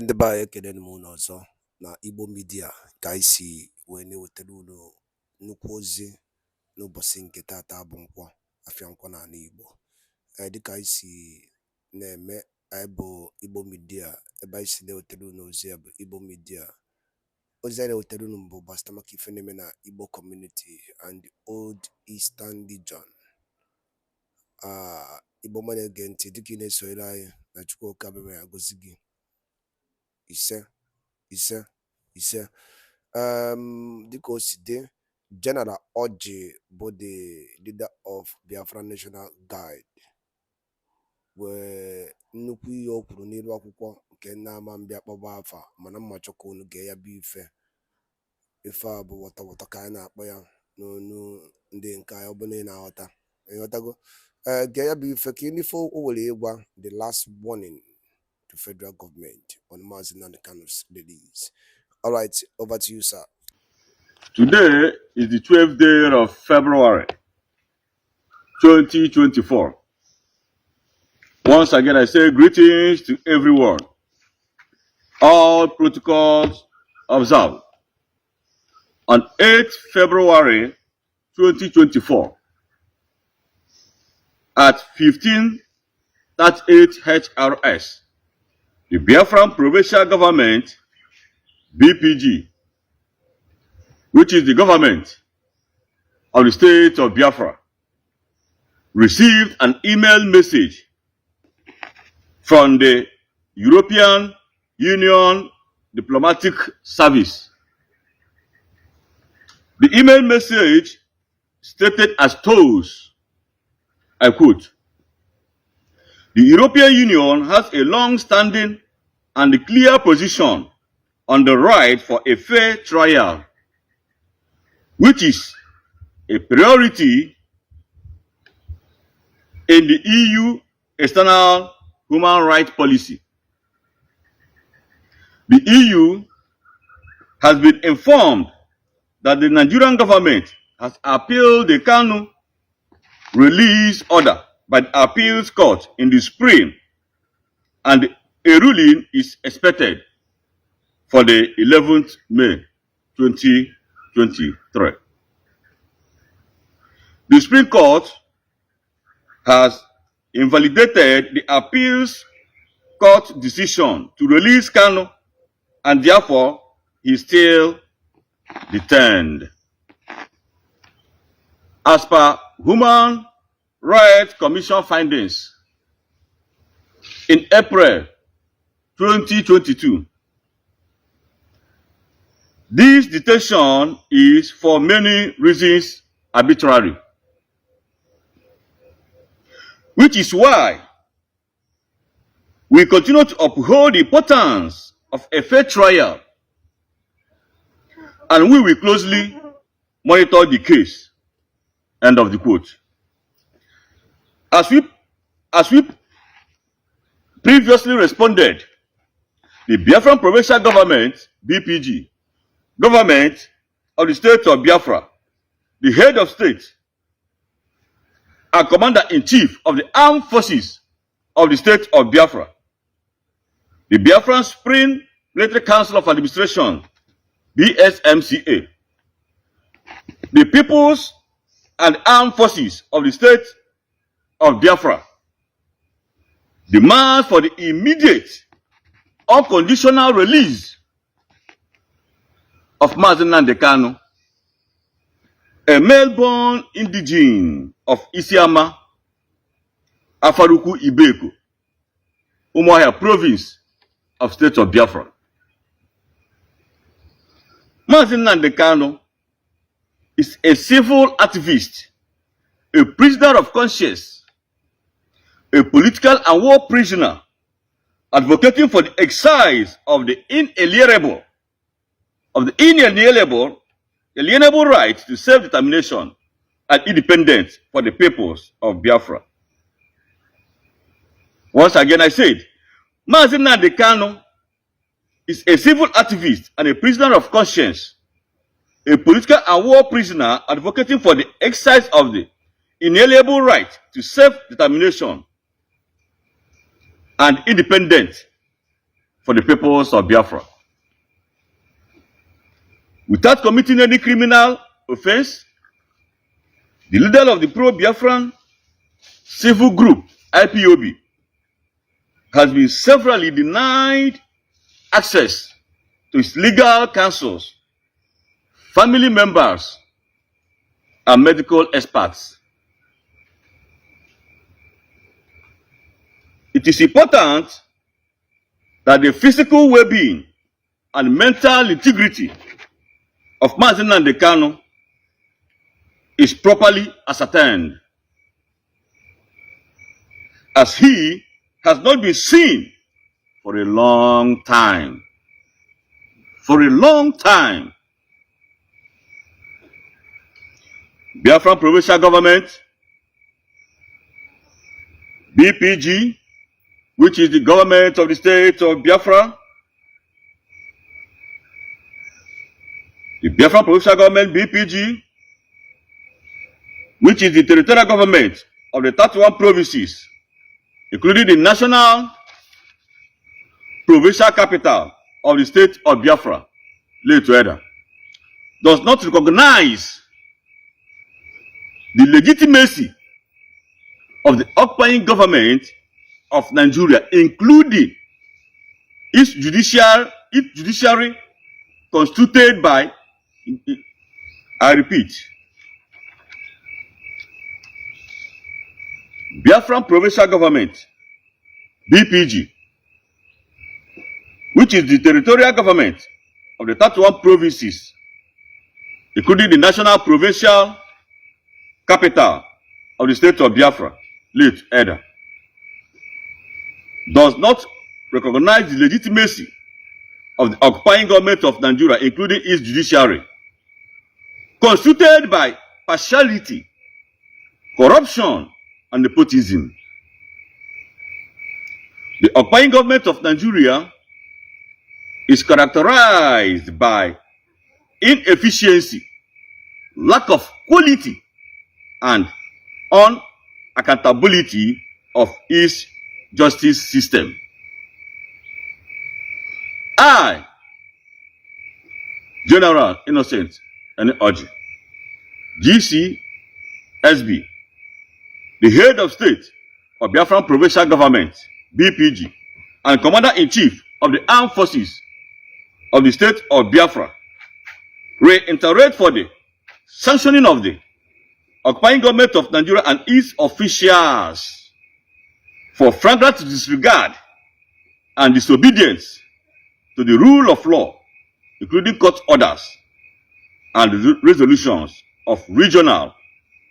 Ndị be anyị ekele m unu ọzọ na Igbo Media ka anyị si wee na-ewetara unu nnukwu ozi n'ụbọchị nke tata bụ nkwọ afịa nkwọ n'ala Igbo. Dịka anyị si na-eme, anyị bụ Igbo Media, ebe anyị si na-ewetara unu ozi ya bụ Igbo Media. Ozi anyị na-ewetara unu bụ gbasara maka ife na-eme na Igbo community and the Old Eastern Region. Igbo ma na-ege ntị, dịka ị na-esonyere anyị, na Chukwu okabeme ya gozi gị. Ise. Dịka o si dị, General Orji bụ the leader of Biafra National Guard wee nnukwu ihe o kwuru n'elu akwụkwọ nke na-ama mbịa kpọba afa, mana mmachọ ka unu gee ya bụ ife a bụ wọtawọta ka anyị na-akpọ ya n'onu ndị nke anyị, ọ bụla ị na-aghọta ịghọtago. Gee ya bụ ife ka ife o were ịgwa the last warning to federal government on Mazi Nnamdi Kanu's release. All right, over to you, sir. Today is the 12th day of February 2024. Once again, I say greetings to everyone. All protocols observed. On 8th February 2024, at 15:38 HRS, the Biafran Provincial Government, BPG, which is the government of the state of Biafra, received an email message from the European Union Diplomatic Service. The email message stated as follows, I quote, "The European Union has a long-standing and clear position on the right for a fair trial, which is a priority in the EU external human rights policy. The EU has been informed that the Nigerian government has appealed the Kanu release order by the appeals court in the spring, and a ruling is expected for the 11th May 2023. The Supreme Court has invalidated the appeals court decision to release Kanu, and therefore he is still detained. As per Human Rights Commission findings, in April 2022, this detention is for many reasons arbitrary, which is why we continue to uphold the importance of a fair trial, and we will closely monitor the case." End of the quote. As we previously responded, the Biafran Provincial Government, BPG, government of the state of Biafra, the head of state, and commander-in-chief of the armed forces of the state of Biafra, the Biafran Supreme Military Council of Administration, BSMCA, the People's and Armed Forces of the state of Biafra, demand for the immediate, unconditional release of Mazi Nnamdi Kanu, a Melbourne indigene of Isiama, Afaruku Ibeko, Umuahia province of state of Biafra. Mazi Nnamdi Kanu is a civil activist, a prisoner of conscience, a political and war prisoner, advocating for the exercise of the inalienable right to self-determination and independence for the peoples of Biafra. Once again, I said, Mazi Nnamdi Kanu is a civil activist and a prisoner of conscience, a political and war prisoner advocating for the exercise of the inalienable right to self-determination and independence for the peoples of Biafra. Without committing any criminal offense, the leader of the pro-Biafran civil group, IPOB, has been severally denied access to its legal counsels, family members, and medical experts. It is important that the physical well-being and mental integrity of Mazi Nnamdi Kanu is properly ascertained, as he has not been seen for a long time. For a long time. Biafran provincial government, BPG, which is the government of the state of Biafra, the Biafran provincial government, BPG, which is the territorial government of the 31 provinces, including the national provincial capital of the state of Biafra, Lagos, does not recognize the legitimacy of the occupying government of Nigeria, including its judiciary constituted by, I repeat, Biafran provincial government, BPG, which is the territorial government of the 31 provinces, including the national provincial capital of the state of Biafra, Lagos, does not recognize the legitimacy of the occupying government of Nigeria, including its judiciary, constituted by partiality, corruption, and nepotism. The occupying government of Nigeria is characterized by inefficiency, lack of quality, and unaccountability of its justice system. I, General Innocent Oji, GCSB, the head of state of Biafran provincial government, BPG, and commander-in-chief of the armed forces of the state of Biafra, reiterate for the sanctioning of the occupying government of Nigeria and its officials for flagrant disregard and disobedience to the rule of law, including court orders and resolutions of regional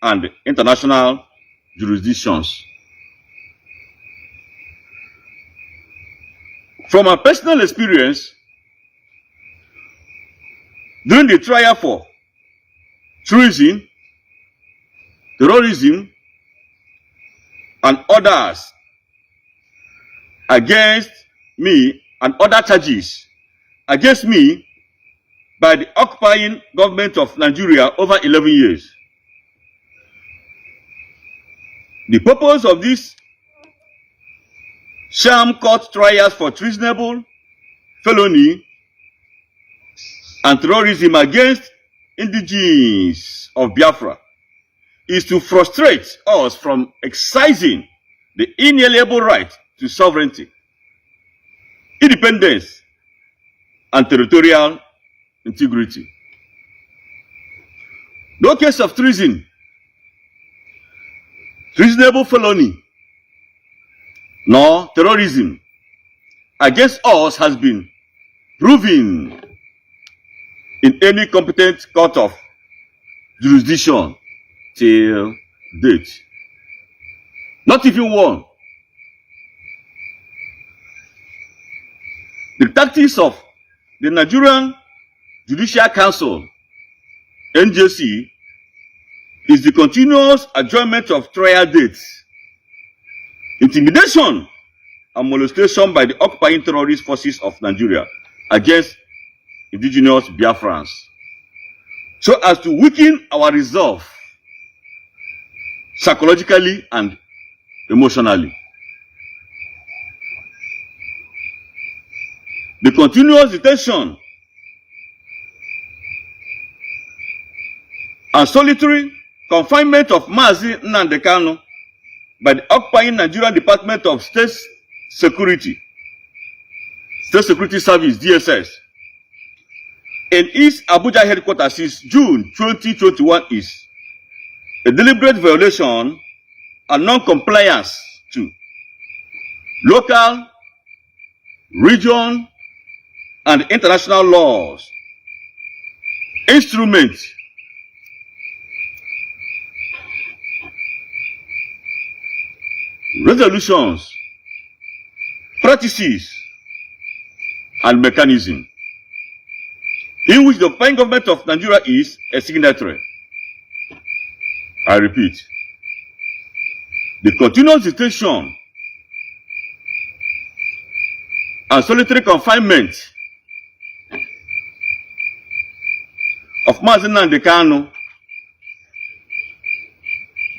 and international jurisdictions. From my personal experience, during the trial for treason, terrorism, and others against me, and other charges against me by the occupying government of Nigeria over 11 years. The purpose of these sham court trials for treasonable felony and terrorism against indigenes of Biafra is to frustrate us from exercising the inalienable right to sovereignty, independence, and territorial integrity. No case of treason, treasonable felony, nor terrorism against us has been proven in any competent court of jurisdiction till date. Not even one. The tactics of the Nigerian Judicial Council, NJC, is the continuous adjournment of trial dates, intimidation, and molestation by the occupying terrorist forces of Nigeria against indigenous Biafrans, so as to weaken our resolve psychologically and emotionally. the continuous detention and solitary confinement of Mazi Nnamdi Kanu by the occupying Nigerian Department of State Security Service, DSS, in its Abuja headquarters since June 2021 is a deliberate violation and non-compliance to local, region, and international laws, instruments, resolutions, practices, and mechanism in which the occupying government of Nigeria is a signatory. I repeat, the continuous detention and solitary confinement of Mazi Nnamdi Kanu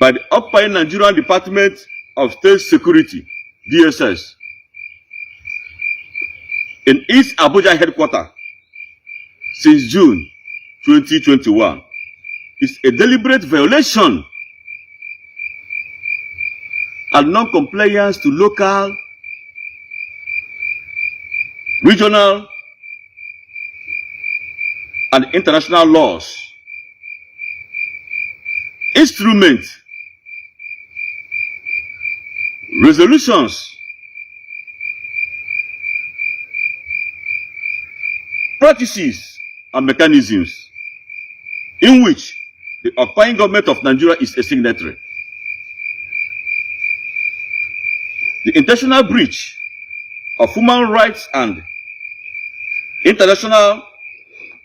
by the occupying Nigerian Department of State Security, DSS, in its Abuja headquarters since June 2021 is a deliberate violation and non-compliance to local, regional, and international laws, instruments, resolutions, practices, and mechanisms in which the occupying government of Nigeria is a signatory. The intentional breach of human rights and international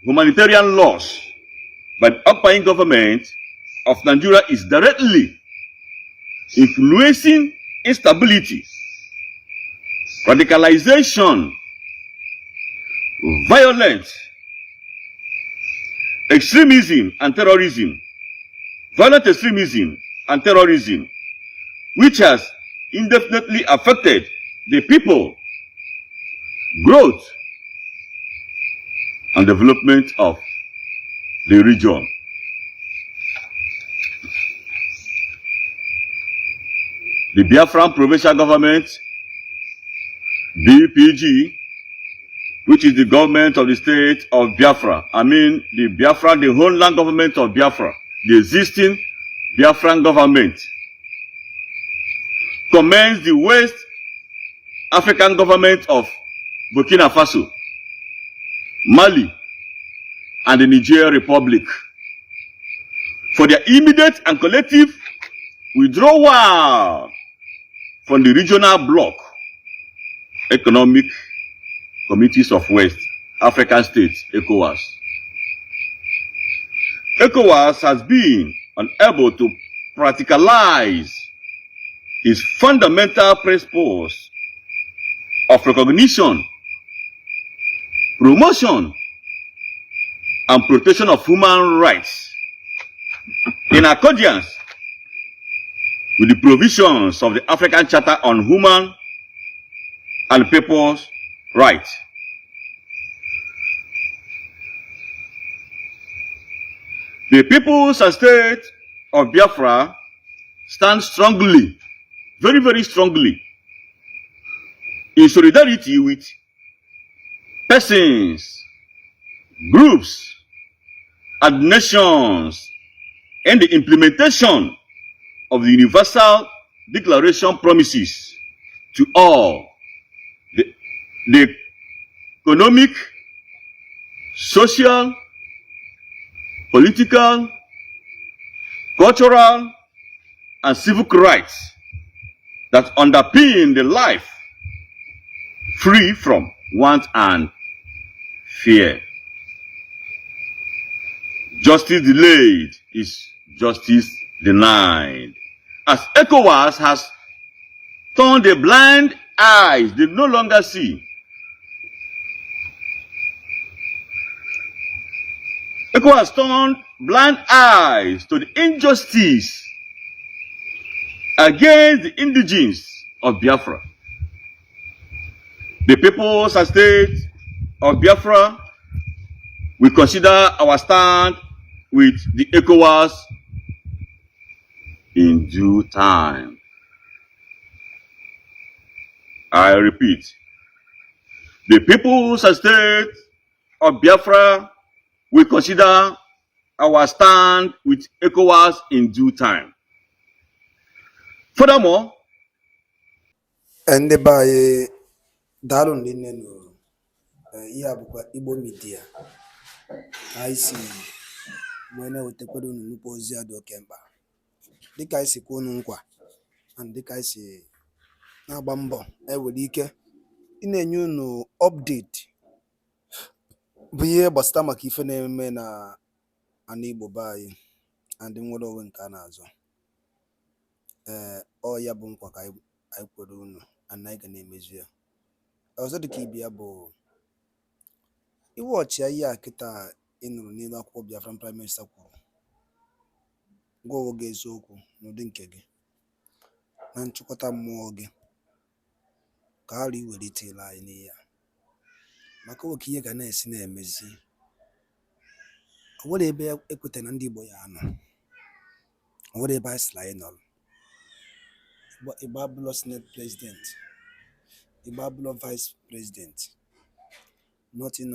humanitarian laws by the occupying government of Nigeria is directly influencing instability, radicalization, violence, extremism and terrorism, violent extremism and terrorism, which has indefinitely affected the people, growth, and development of the region. The Biafran provincial government, BPG, which is the government of the state of Biafra. I mean, the Biafran, the homeland government of Biafra, the existing Biafran government, commends the West African government of Burkina Faso, Mali, and the Niger Republic for their immediate and collective withdrawal from the regional bloc economic committees of West African states, ECOWAS. ECOWAS has been unable to practicalize its fundamental principles of recognition, promotion, and protection of human rights in accordance with the provisions of the African Charter on Human and People's Rights. The peoples and state of Biafra stand strongly, very, very strongly, in solidarity with persons, groups, and nations in the implementation of the Universal Declaration promises to all the economic, social, political, cultural, and civic rights that underpin the life free from want and fear. Justice delayed is justice denied. As ECOWAS has turned a blind eye, they no longer see. ECOWAS has turned blind eyes to the injustice against the indigenes of Biafra. The peoples and states of Biafra, we consider our stand with the ECOWAS in due time. I repeat, the people's estate of Biafra, we consider our stand with ECOWAS in due time. Furthermore, ndị be anyị daalụ nne nụ ihe a bụkwa Igbo midia anyị si wee na-ewetakwara unu nnukwu ozi a dị oke mkpa dịka anyị si kwa unu nkwa na dịka anyị si na-agba mbọ ewere ike ị na-enye unu update bụ ihe gbasara maka ife na-eme na ana Igbo be anyị na ndị nwere onwe nke a na-azọ. Ọ ya bụ nkwa ka anyị kwere unu na anyị ga na-emezu ya. Ọzọ dịka ibe ya bụ iwe ọchịa ihe a kịta ị nụrụ n'elu akwụkwọ Biafran Prime Minister kwuru, gwa onwe gị eziokwu n'ụdị nke gị na nchịkọta mmụọ gị ka arụ iwelitela anyị n'ihe a, maka oke ihe ga na-esi na-emezi. O nwere ebe ekweta na ndị Igbo ya anọ, o nwere ebe anyị sịrị anyị nọrọ. Igbo abụlọ senate president, Igbo abụlọ vice president, nothing.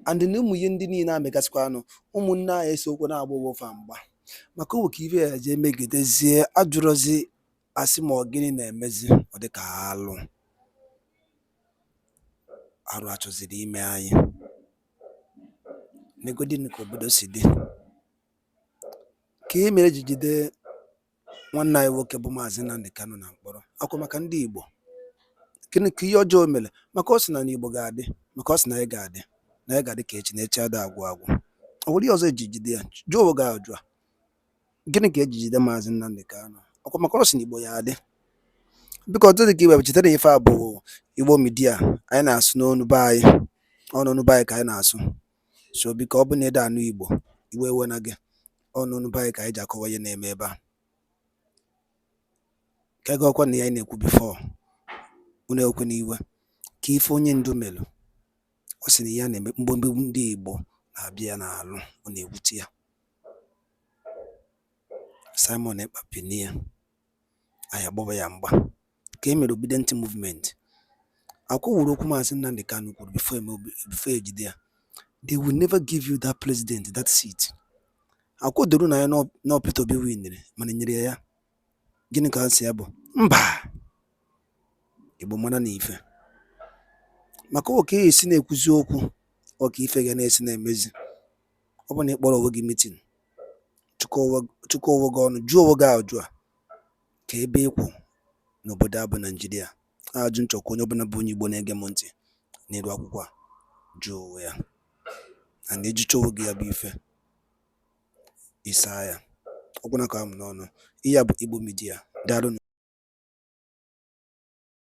And na ụmụ ihe ndị niile amegasịkwa anụ ụmụnne anyị esokwa na-agba owofa mgba maka oke ife ya je megidezie ajụrụzi asị ma ọ gịnị na-emezi ọ dị ka arụ achọziri ime anyị negodin ka obodo si dị ka e mere ji jide nwanne anyị nwoke bụ Maazị Nnamdi Kanu na mkpọrọ akwa maka ndị Igbo. Gịnị ka ihe ọjọọ mere? Maka ọ sị na Igbo ga-adị, maka ọ sị na anyị ga-adị ka echi na echi ada agwụ agwụ. O nwere ihe ọzọ eji jide ya? Jụọ oge ajụ a, gịnị ka eji jide Maazị Nnamdi Kanu? Ọkwa maka ọ sị na Igbo ya adị. Biko ọtụtụ dị ka iwe chetara ife a bụ Igbo midia anyị na-asụ n'onu be anyị, ọnụnụ be anyị ka anyị na-asụ. So biko ọ bụ na ede anụ Igbo iwe ewe na gị, ọnụnụ be anyị ka anyị ji akọwa ihe na-eme ebe a. Ka ego ọkwa na ya anyị na-ekwu bifo unu ekwe n'iwe ka ife onye ndu melụ ọ sị na ya na-eme mgbomgbe ndị Igbo na-abịa ya n'alụ, ọ na-ewute ya. Simon Ekpapini ya anyị agbaba ya mgba ka e mere obedient movement. Akwụwụrụ okwu Maazị Nnamdi Kanu kwuru before ejide ya, they will never give you that president, that seat. Akwụdoro na ya na Peter Obi winere mana nyere ya. Gịnị ka nsị ya bụ? Mba, Igbo mana na ife maka oke esi na-ekwuzi okwu ọka ife ga na-esi na-emezi. Ọ bụ na ịkpọrọ onwe gị mitin, chụkọ onwe gị ọnụ, jụọ onwe gị ajụ a ka ebe ịkwụ n'obodo a bụ Naijiria. Ajụ nchọkwa onye ọbụla bụ onye Igbo na-ege m ntị n'elu akwụkwọ a, jụọ onwe ya na na-ejicha onwe gị ya bụ ife isaa ya. Ọgwụna ka m n'ọnụ. Ihe a bụ Igbo midia. Daalụ.